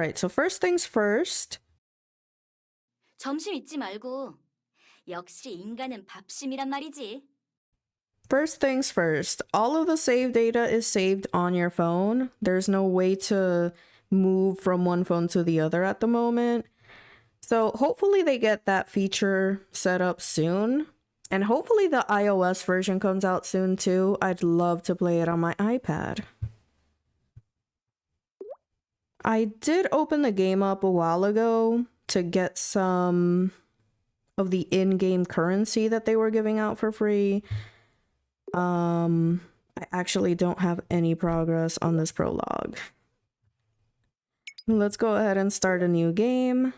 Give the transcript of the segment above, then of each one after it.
Alright, so first things first. 점심 잊지 말고. 역시 인간은 밥심이란 말이지. First things first, all of the save data is saved on your phone. There's no way to move from one phone to the other at the moment. So hopefully they get that feature set up soon. And hopefully the iOS version comes out soon too. I'd love to play it on my iPad. I did open the game up a while ago to get some of the in-game currency that they were giving out for free. I actually don't have any progress on this prologue. Let's go ahead and start a new game.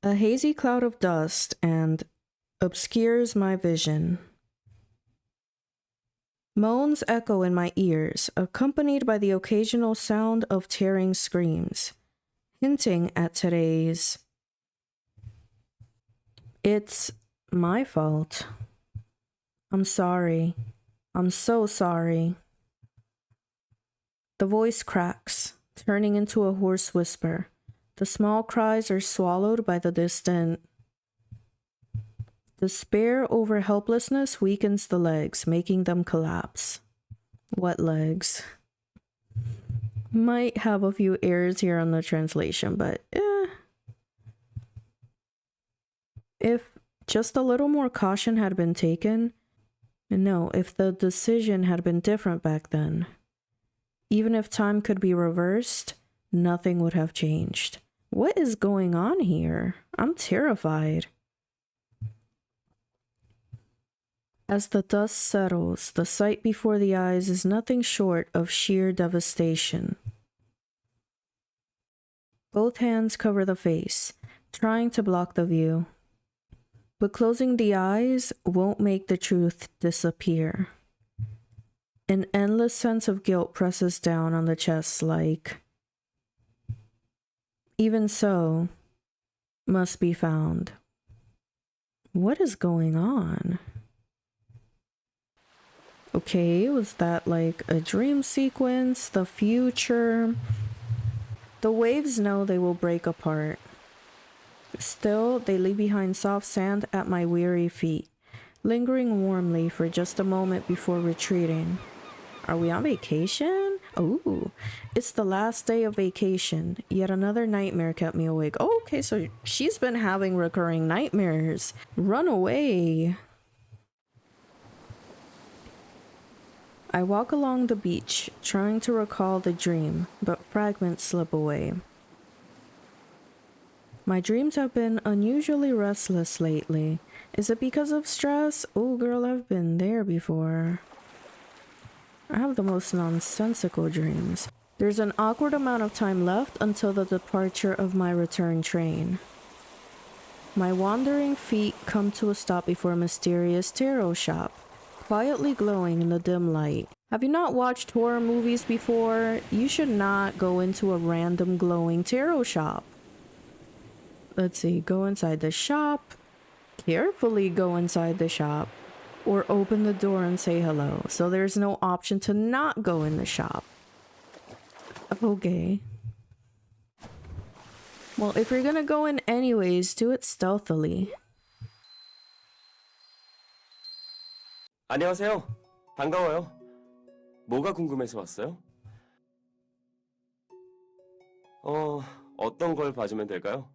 A hazy cloud of dust and obscures my vision. Moans echo in my ears, accompanied by the occasional sound of tearing screams, hinting at today's. It's my fault. I'm sorry. I'm so sorry. The voice cracks, turning into a hoarse whisper. The small cries are swallowed by the distant. Despair over helplessness weakens the legs, making them collapse. What legs? Might have a few errors here on the translation, but if just a little more caution had been taken, no, if the decision had been different back then, even if time could be reversed, nothing would have changed. What is going on here? I'm terrified. As the dust settles, the sight before the eyes is nothing short of sheer devastation. Both hands cover the face, trying to block the view. But closing the eyes won't make the truth disappear. An endless sense of guilt presses down on the chest like, even so, must be found. What is going on? Okay, was that like a dream sequence? The future? The waves know they will break apart. Still, they leave behind soft sand at my weary feet, lingering warmly for just a moment before retreating. Are we on vacation? Ooh, it's the last day of vacation. Yet another nightmare kept me awake. Oh, okay, so she's been having recurring nightmares. Run away. I walk along the beach, trying to recall the dream, but fragments slip away. My dreams have been unusually restless lately. Is it because of stress? Oh, girl, I've been there before. I have the most nonsensical dreams. There's an awkward amount of time left until the departure of my return train. My wandering feet come to a stop before a mysterious tarot shop, quietly glowing in the dim light. Have you not watched horror movies before? You should not go into a random glowing tarot shop. Let's see, go inside the shop. Carefully go inside the shop. Or open the door and say hello. So there's no option to not go in the shop. Okay. Well, if you're gonna go in anyways, do it stealthily. 안녕하세요. 반가워요. 뭐가 궁금해서 왔어요? 어떤 걸 봐주면 될까요?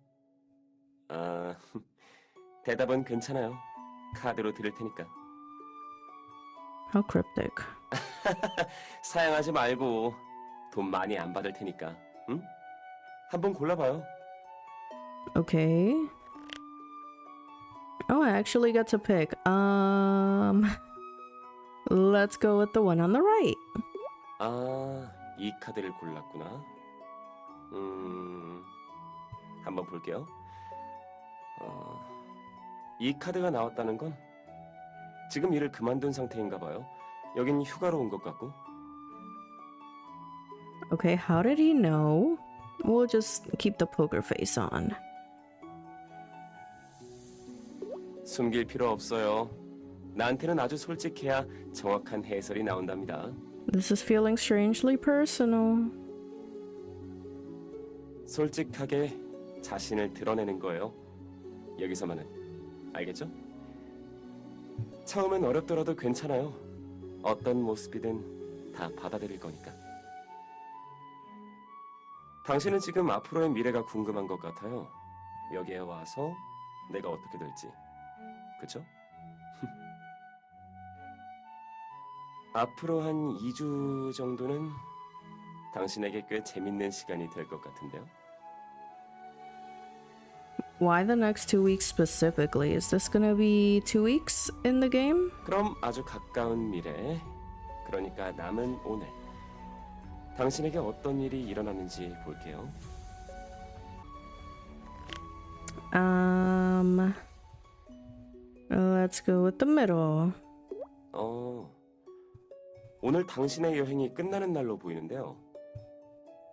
대답은 괜찮아요. 카드로 드릴 테니까. How cryptic. 사양하지 말고 돈 많이 안 받을 테니까. 응? 한번 골라봐요. Okay. Oh, I actually got to pick. Let's go with the one on the right. 이 카드를 골랐구나. 한번 볼게요. 이 카드가 나왔다는 건 지금 일을 그만둔 상태인가 봐요. 여긴 휴가로 온 것 같고. Okay, how did he know? We'll just keep the poker face on. 숨길 필요 없어요. 나한테는 아주 솔직해야 정확한 해설이 나온답니다. This is feeling strangely personal. 솔직하게 자신을 드러내는 거예요. 여기서만은. 알겠죠? 처음엔 어렵더라도 괜찮아요. 어떤 모습이든 다 받아들일 거니까. 당신은 지금 앞으로의 미래가 궁금한 것 같아요. 여기에 와서 내가 어떻게 될지. 그쵸? 앞으로 한 2주 정도는 당신에게 꽤 재밌는 시간이 될 것 같은데요. Why the next 2 weeks specifically? Is this gonna be 2 weeks in the game? 그럼 아주 가까운 미래, 그러니까 남은 오늘, 당신에게 어떤 일이 일어나는지 볼게요. Let's go with the middle. 오늘 당신의 여행이 끝나는 날로 보이는데요.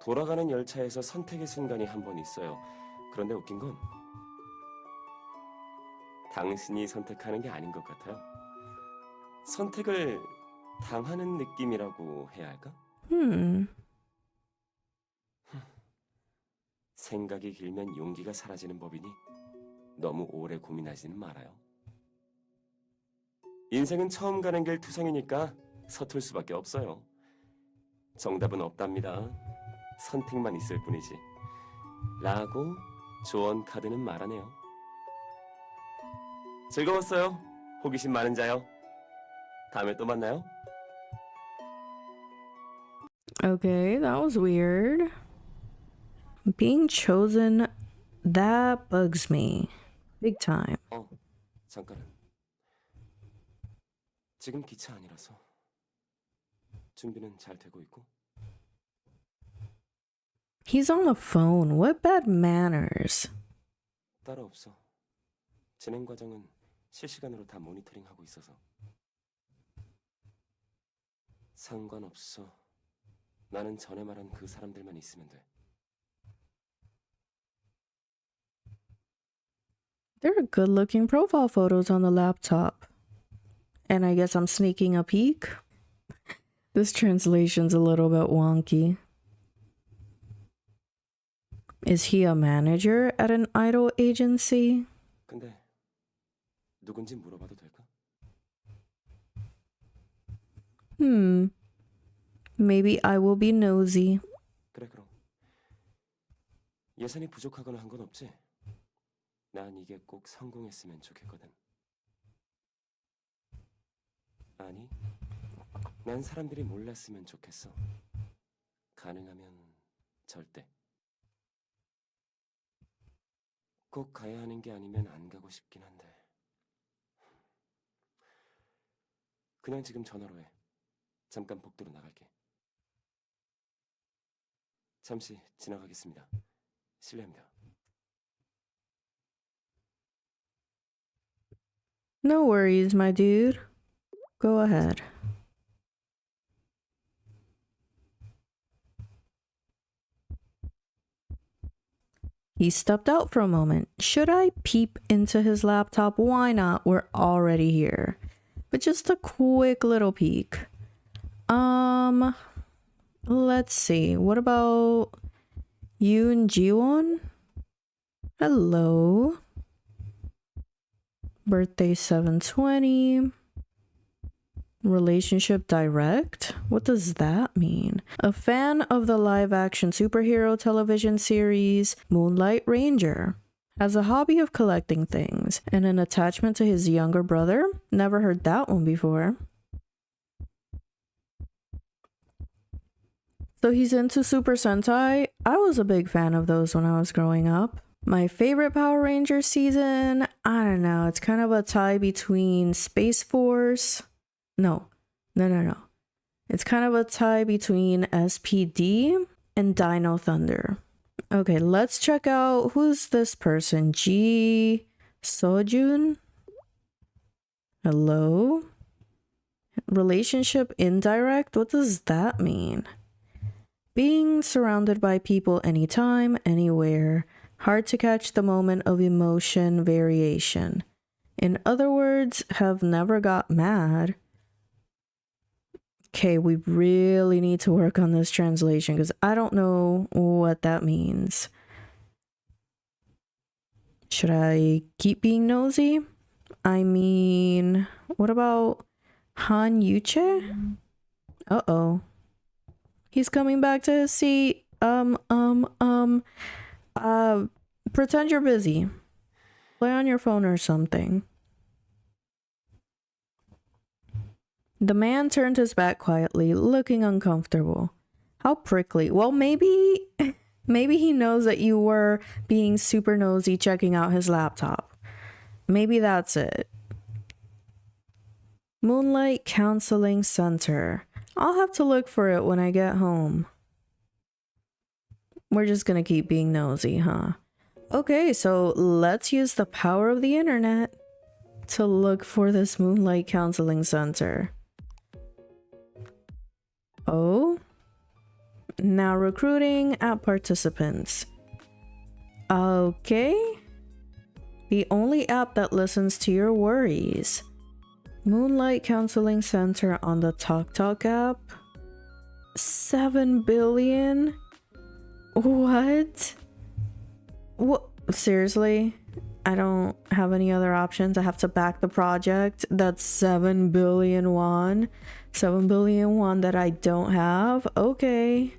돌아가는 열차에서 선택의 순간이 한 번 있어요. 그런데 웃긴 건 당신이 선택하는 게 아닌 것 같아요. 선택을 당하는 느낌이라고 해야 할까? 생각이 길면 용기가 사라지는 법이니 너무 오래 고민하지는 말아요. 인생은 처음 가는 길 투성이니까 서툴 수밖에 없어요. 정답은 없답니다. 선택만 있을 뿐이지. 라고 조언 카드는 말하네요. 즐거웠어요. 호기심 많은 자요. 다음에 또 만나요. Okay, that was weird. Being chosen, that bugs me. Big time. 잠깐은. 지금 기차 아니라서 준비는 잘 되고 있고. He's on the phone. What bad manners. 따로 없어. 진행 과정은 실시간으로 다 모니터링하고 있어서. 상관없어. 나는 전에 말한 그 사람들만 있으면 돼. There are good-looking profile photos on the laptop. And I guess I'm sneaking a peek. This translation's a little bit wonky. Is he a manager at an idol agency? 근데 누군지 물어봐도 될까? Maybe I will be nosy. 그래 그럼. 예산이 부족하거나 한 건 없지? 난 이게 꼭 성공했으면 좋겠거든. 아니, 난 사람들이 몰랐으면 좋겠어. 가능하면 절대. 꼭 가야 하는 게 아니면 안 가고 싶긴 한데. 그냥 지금 전화로 해. 잠깐 복도로 나갈게. 잠시 지나가겠습니다. 실례합니다. No worries, my dude. Go ahead. He stepped out for a moment. Should I peep into his laptop? Why not? We're already here. But just a quick little peek. Let's see. What about Yoon Jiwon? Hello. Birthday 7/20. Relationship direct? What does that mean? A fan of the live-action superhero television series Moonlight Ranger. Has a hobby of collecting things and an attachment to his younger brother? Never heard that one before. So he's into Super Sentai. I was a big fan of those when I was growing up. My favorite Power Rangers season? I don't know. It's kind of a tie between Space Force. No. It's kind of a tie between SPD and Dino Thunder. Okay, let's check out who's this person. Ji Sojun. Hello? Relationship indirect? What does that mean? Being surrounded by people anytime, anywhere. Hard to catch the moment of emotion variation. In other words, have never got mad. Okay, we really need to work on this translation because I don't know what that means. Should I keep being nosy? I mean, what about Han Yuche? Uh-oh. He's coming back to his seat. Pretend you're busy. Play on your phone or something. The man turned his back quietly, looking uncomfortable. How prickly. Well, maybe he knows that you were being super nosy checking out his laptop. Maybe that's it. Moonlight Counseling Center. I'll have to look for it when I get home. We're just gonna keep being nosy, huh? Okay, so let's use the power of the internet to look for this Moonlight Counseling Center. Oh? Now recruiting at participants. Okay. The only app that listens to your worries. Moonlight Counseling Center on the TalkTalk app. 7 billion? What? What? Seriously? I don't have any other options. I have to back the project. That's 7 billion won. 7 billion won that I don't have. Okay.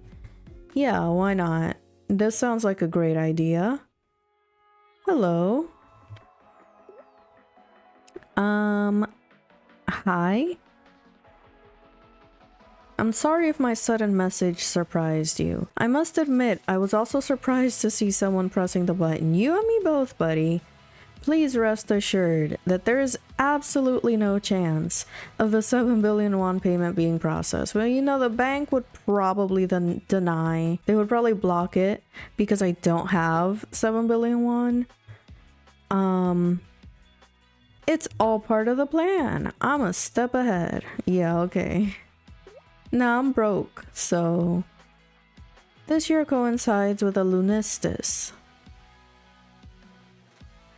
Yeah, why not? This sounds like a great idea. Hello. Hi? I'm sorry if my sudden message surprised you. I must admit, I was also surprised to see someone pressing the button. You and me both, buddy. Please rest assured that there is absolutely no chance of the 7 billion won payment being processed. Well, you know, the bank would probably then deny. They would probably block it because I don't have 7 billion won. It's all part of the plan. I'm a step ahead. Yeah, okay. Now I'm broke, so this year coincides with a lunistis,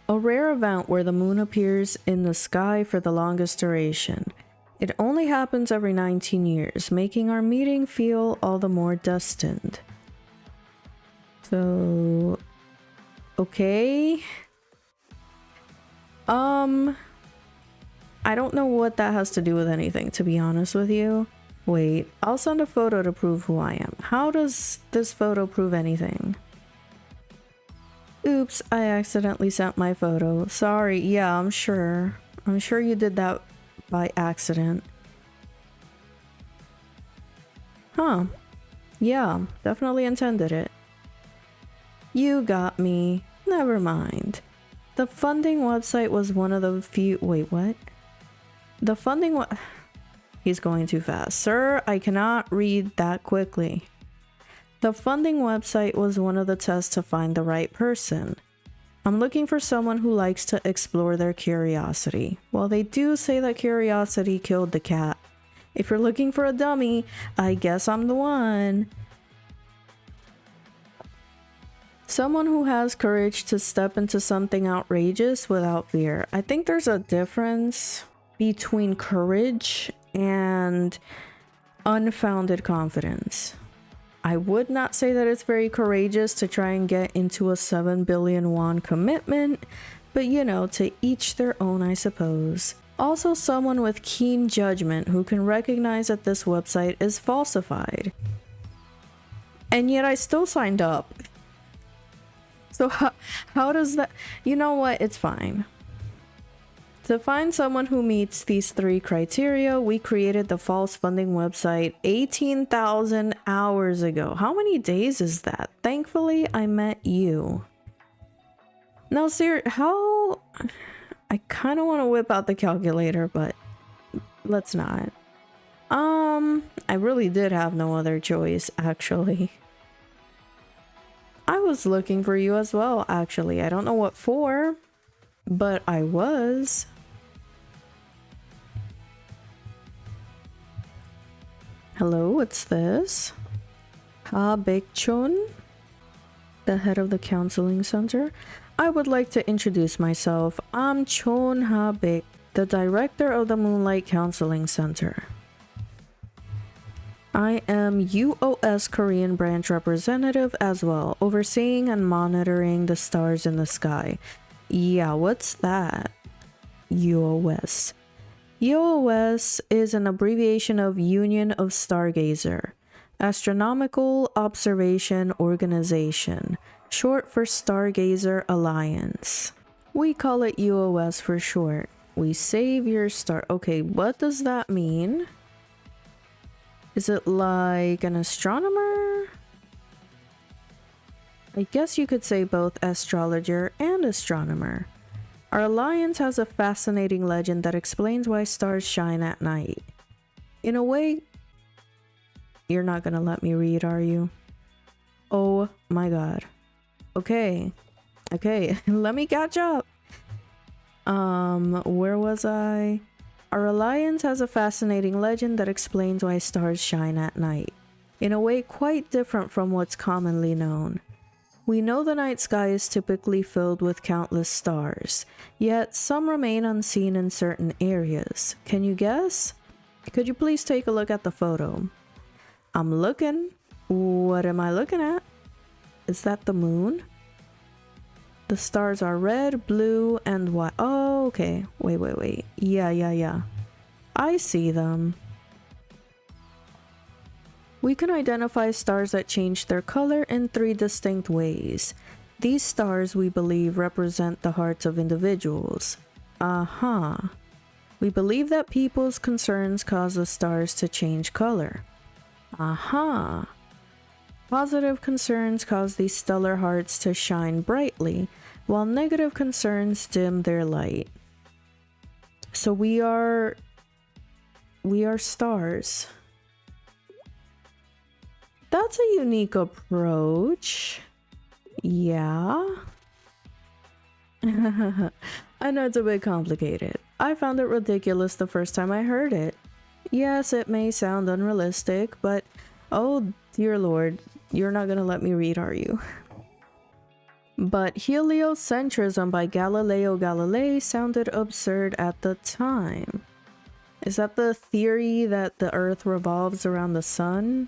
a rare event where the moon appears in the sky for the longest duration. It only happens every 19 years, making our meeting feel all the more destined. So, okay. I don't know what that has to do with anything, to be honest with you. Wait, I'll send a photo to prove who I am. How does this photo prove anything? Oops, I accidentally sent my photo. Sorry, yeah, I'm sure. I'm sure you did that by accident. Huh. Yeah, definitely intended it. You got me. Never mind. The funding website was one of the few... Wait, what? The funding He's going too fast. Sir, I cannot read that quickly. The funding website was one of the tests to find the right person. I'm looking for someone who likes to explore their curiosity. Well, they do say that curiosity killed the cat. If you're looking for a dummy, I guess I'm the one. Someone who has courage to step into something outrageous without fear. I think there's a difference between courage and unfounded confidence. I would not say that it's very courageous to try and get into a 7 billion won commitment, but you know, to each their own, I suppose. Also, someone with keen judgment who can recognize that this website is falsified. And yet I still signed up. So how does that... You know what? It's fine. To find someone who meets these 3 criteria, we created the false funding website 18,000 hours ago. How many days is that? Thankfully, I met you. Now, how... I kind of want to whip out the calculator, but let's not. I really did have no other choice, actually. I was looking for you as well, actually. I don't know what for, but I was. Hello, what's this? Ha Baekchon, the head of the counseling center. I would like to introduce myself. I'm Chon Ha-bik, the director of the Moonlight Counseling Center. I am UOS Korean branch representative as well, overseeing and monitoring the stars in the sky. Yeah, what's that? UOS. UOS is an abbreviation of Union of Stargazer, Astronomical Observation Organization, short for Stargazer Alliance. We call it UOS for short. We save your star. Okay, what does that mean? Is it like an astronomer? I guess you could say both astrologer and astronomer. Our alliance has a fascinating legend that explains why stars shine at night. In a way, you're not gonna let me read, are you? Oh my god. Okay, let me catch up. Where was I? Our alliance has a fascinating legend that explains why stars shine at night, in a way quite different from what's commonly known. We know the night sky is typically filled with countless stars, yet some remain unseen in certain areas. Can you guess? Could you please take a look at the photo? I'm looking. What am I looking at? Is that the moon? The stars are red, blue, and white. Oh, okay. Wait. Yeah. I see them. We can identify stars that change their color in 3 distinct ways. These stars, we believe, represent the hearts of individuals. We believe that people's concerns cause the stars to change color. Positive concerns cause these stellar hearts to shine brightly, while negative concerns dim their light. So we are stars. That's a unique approach. Yeah. I know it's a bit complicated. I found it ridiculous the first time I heard it. Yes, it may sound unrealistic, but oh dear lord, you're not gonna let me read, are you? But heliocentrism by Galileo Galilei sounded absurd at the time. Is that the theory that the Earth revolves around the sun?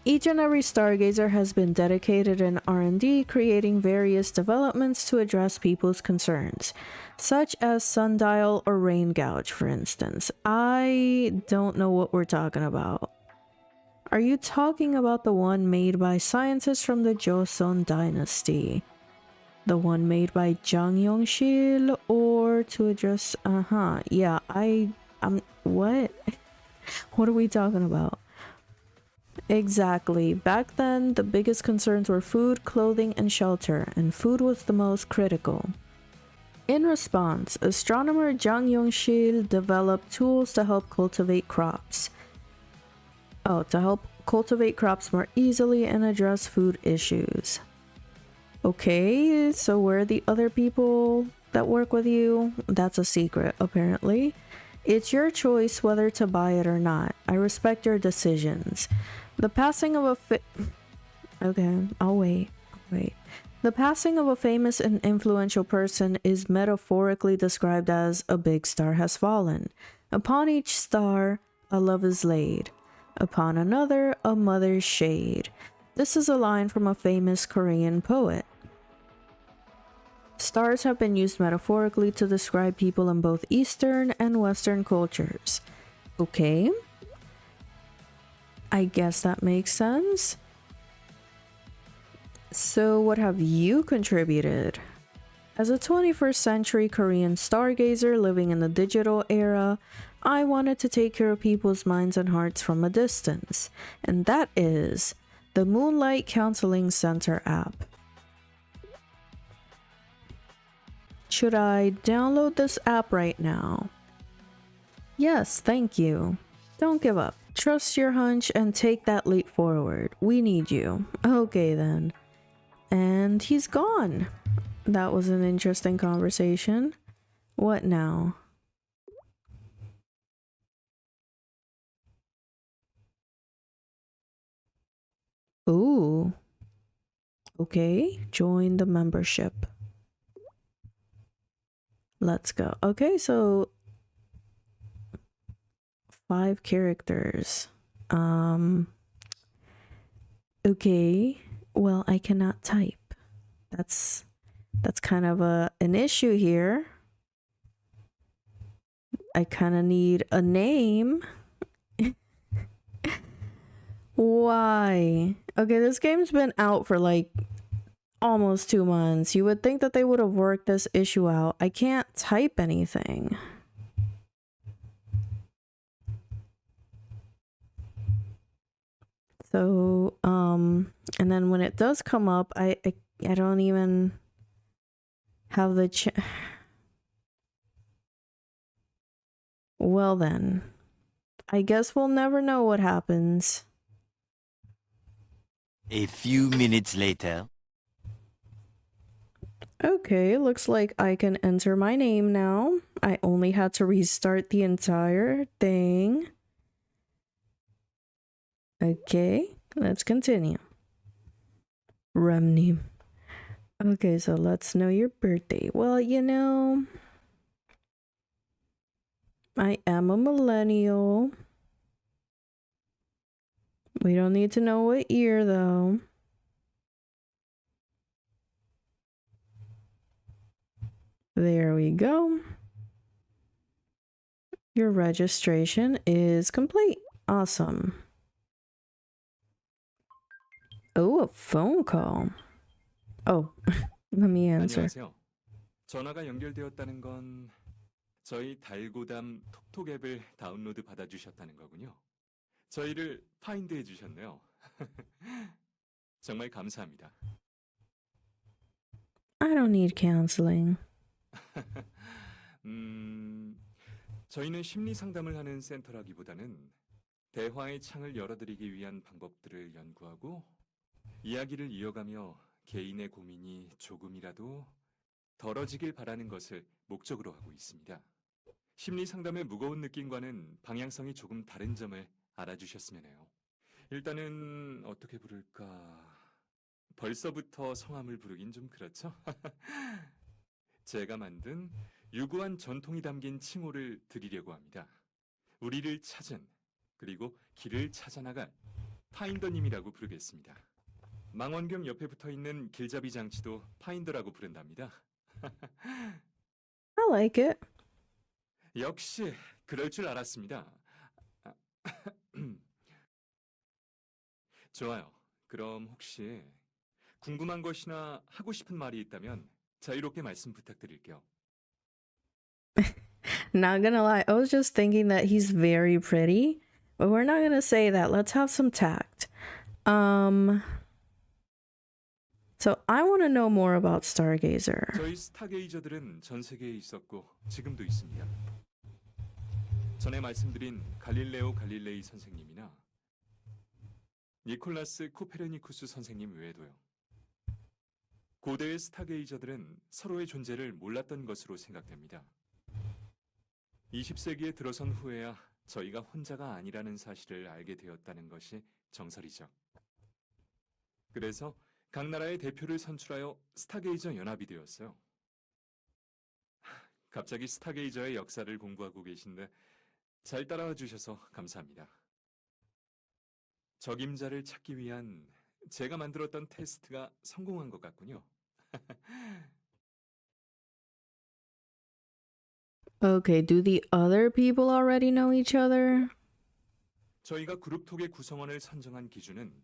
Each and every stargazer has been dedicated in R&D, creating various developments to address people's concerns, such as sundial or rain gouge, for instance. I don't know what we're talking about. Are you talking about the one made by scientists from the Joseon dynasty? The one made by Jang Yongshil, or to address yeah, I'm what? What are we talking about? Exactly. Back then, the biggest concerns were food, clothing, and shelter, and food was the most critical. In response, astronomer Jang Yongshil developed tools to help cultivate crops. To help cultivate crops more easily and address food issues. Okay, so where are the other people that work with you? That's a secret, apparently. It's your choice whether to buy it or not. I respect your decisions. The passing of Okay, I'll wait. The passing of a famous and influential person is metaphorically described as a big star has fallen. Upon each star, a love is laid. Upon another, a mother's shade. This is a line from a famous Korean poet. Stars have been used metaphorically to describe people in both Eastern and Western cultures. Okay. I guess that makes sense. So what have you contributed? As a 21st century Korean stargazer living in the digital era, I wanted to take care of people's minds and hearts from a distance, and that is the Moonlight Counseling Center app. Should I download this app right now? Yes, thank you. Don't give up. Trust your hunch and take that leap forward. We need you. Okay then. And he's gone. That was an interesting conversation. What now? Ooh. Okay, join the membership. Let's go. Okay, so 5 characters. Okay. Well, I cannot type. That's kind of an issue here. I kind of need a name. Why? Okay, this game's been out for like almost 2 months. You would think that they would have worked this issue out. I can't type anything. So, and then when it does come up, I don't even have the well then, I guess we'll never know what happens. A few minutes later. Okay, looks like I can enter my name now. I only had to restart the entire thing. Okay, let's continue. Remni. Okay, so let's know your birthday. Well, you know, I am a millennial. We don't need to know what year, though. There we go. Your registration is complete. Awesome. Oh, a phone call. Oh, let me answer. 안녕하세요. 전화가 연결되었다는 건 저희 달고담 톡톡 앱을 다운로드 받아주셨다는 거군요. 저희를 파인드해 주셨네요. 정말 감사합니다. I don't need counseling. 저희는 심리 상담을 하는 센터라기보다는 대화의 창을 열어드리기 위한 방법들을 연구하고 이야기를 이어가며 개인의 고민이 조금이라도 덜어지길 바라는 것을 목적으로 하고 있습니다. 심리 상담의 무거운 느낌과는 방향성이 조금 다른 점을 알아주셨으면 해요. 일단은 어떻게 부를까? 벌써부터 성함을 부르긴 좀 그렇죠? 제가 만든 유구한 전통이 담긴 칭호를 드리려고 합니다. 우리를 찾은, 그리고 길을 찾아나갈 파인더님이라고 부르겠습니다. 망원경 옆에 붙어있는 길잡이 장치도 파인더라고 부른답니다. I like it. 역시 그럴 줄 알았습니다. 좋아요. 그럼 혹시 궁금한 것이나 하고 싶은 말이 있다면 자유롭게 말씀 부탁드릴게요. Not gonna lie, I was just thinking that he's very pretty, but we're not gonna say that. Let's have some tact. So I want to know more about Stargazer. 저희 스타게이저들은 전 세계에 있었고 지금도 있습니다. 전에 말씀드린 갈릴레오 갈릴레이 선생님이나 니콜라스 코페르니쿠스 선생님 외에도요. 고대의 스타게이저들은 서로의 존재를 몰랐던 것으로 생각됩니다. 20세기에 들어선 후에야 저희가 혼자가 아니라는 사실을 알게 되었다는 것이 정설이죠. 그래서 각 나라의 대표를 선출하여 스타게이저 연합이 되었어요. 갑자기 스타게이저의 역사를 공부하고 계신데 잘 따라와 주셔서 감사합니다. 적임자를 찾기 위한 제가 만들었던 테스트가 성공한 것 같군요. Okay, do the other people already know each other? 저희가 그룹톡의 구성원을 선정한 기준은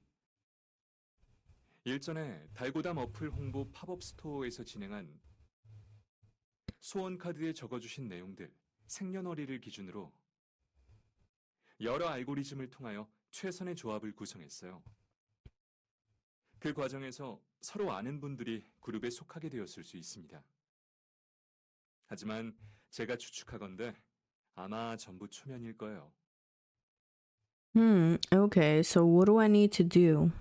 일전에 달고담 어플 홍보 팝업 스토어에서 진행한 소원 카드에 적어주신 내용들, 생년월일을 기준으로 여러 알고리즘을 통하여 최선의 조합을 구성했어요. 그 과정에서 서로 아는 분들이 그룹에 속하게 되었을 수 있습니다. 하지만 제가 추측하건대 아마 전부 초면일 거예요. Okay, so what do I need to do?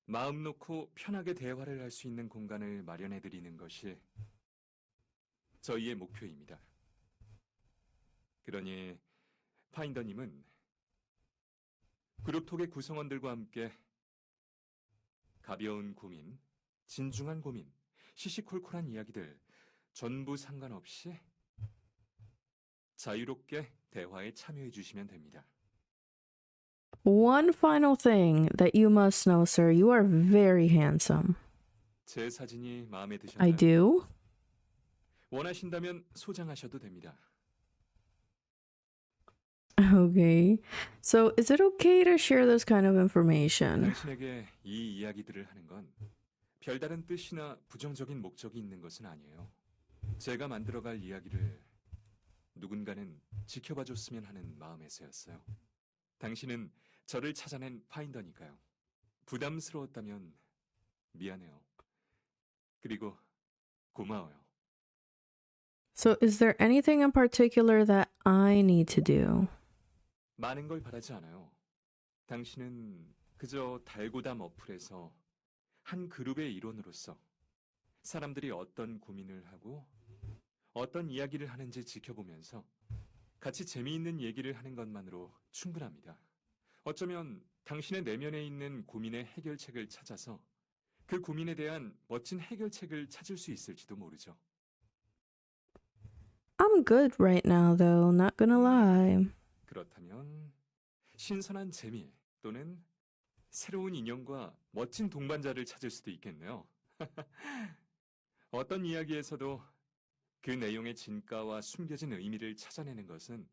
마음 놓고 편하게 대화를 할 수 있는 공간을 마련해 드리는 것이 저희의 목표입니다. 그러니 파인더님은 그룹톡의 구성원들과 함께 가벼운 고민, 진중한 고민, 시시콜콜한 이야기들, 전부 상관없이 자유롭게 대화에 참여해 주시면 됩니다. One final thing that you must know, sir. You are very handsome. 제 사진이 마음에 I 드셨나요? do? 원하신다면 소장하셔도 됩니다. Okay. So, is it okay to share this kind of information? 당신에게 이 이야기들을 하는 건 별다른 뜻이나 부정적인 목적이 있는 것은 아니에요. 제가 만들어갈 이야기를 누군가는 지켜봐 줬으면 하는 마음에서였어요. 당신은 저를 찾아낸 파인더니까요. 부담스러웠다면 미안해요. 그리고 고마워요. So, is there anything in particular that I need to do? 많은 걸 바라지 않아요. 당신은 그저 달고담 어플에서 한 그룹의 일원으로서 사람들이 어떤 고민을 하고 어떤 이야기를 하는지 지켜보면서 같이 재미있는 얘기를 하는 것만으로 충분합니다. 어쩌면 당신의 내면에 있는 고민의 해결책을 찾아서 그 고민에 대한 멋진 해결책을 찾을 수 있을지도 모르죠. I'm good right now, though, not gonna lie. 그렇다면 신선한 재미 또는 새로운 인연과 멋진 동반자를 찾을 수도 있겠네요. 어떤 이야기에서도 그 내용의 진가와 숨겨진 의미를 찾아내는 것은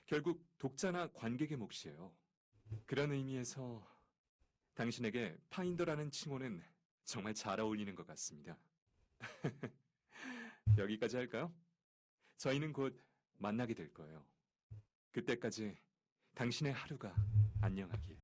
결국 독자나 관객의 몫이에요. 그런 의미에서 당신에게 파인더라는 칭호는 정말 잘 어울리는 것 같습니다. 여기까지 할까요? 저희는 곧 만나게 될 거예요. 그때까지 당신의 하루가 안녕하길.